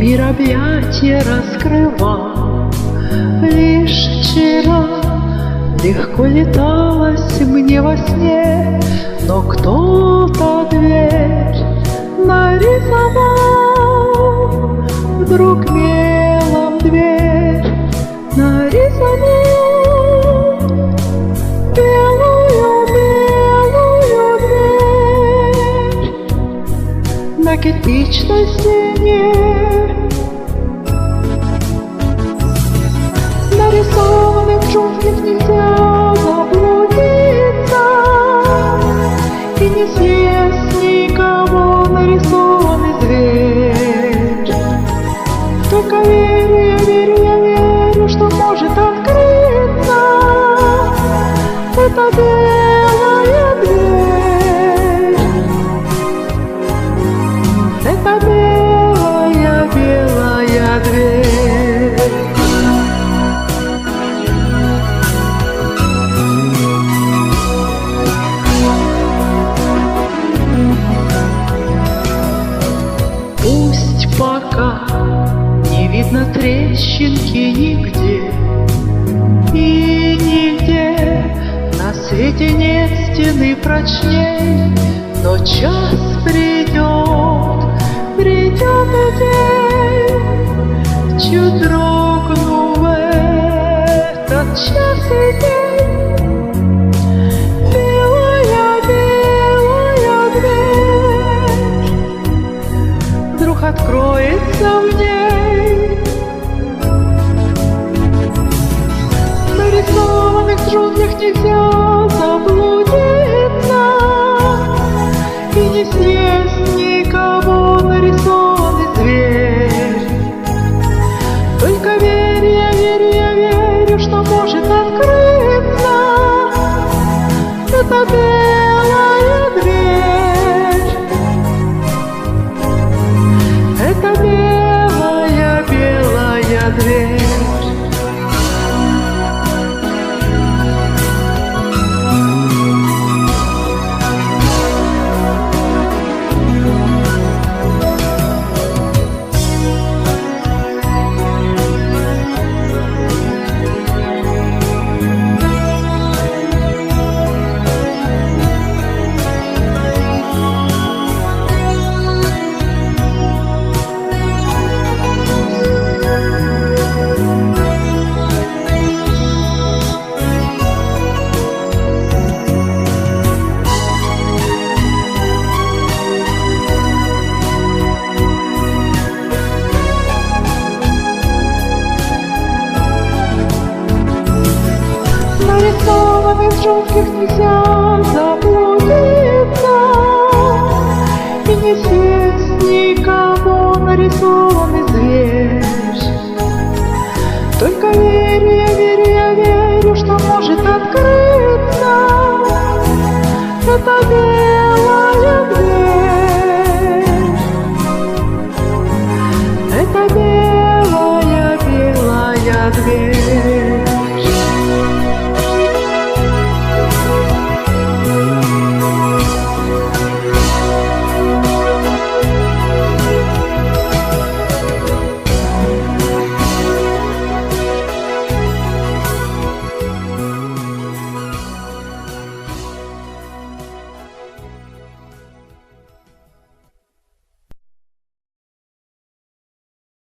мир объятия раскрывал. Лишь вчера легко леталось мне во сне, но кто-то дверь нарисовал, вдруг мелом дверь нарисовал. Белую дверь на кирпичной стене, нарисованных в джунглях нельзя заблудиться, и не съест никого нарисованный зверь. Только верю, я верю, я верю, что может открыться эта белая дверь, эта белая, белая дверь. Пусть пока не видно трещинки нигде, и нигде на свете нет стены прочней, но час придет, придет и день, чуть дрогну в этот час и день. Белая, белая дверь вдруг откроется в ней. В нарисованных джунглях нельзя заблудиться, и не съест никого нарисованный зверь. Только верю, я верю, я верю, что может открыться эта белая дверь, эта белая, белая дверь. Нарисованных в джунглях нельзя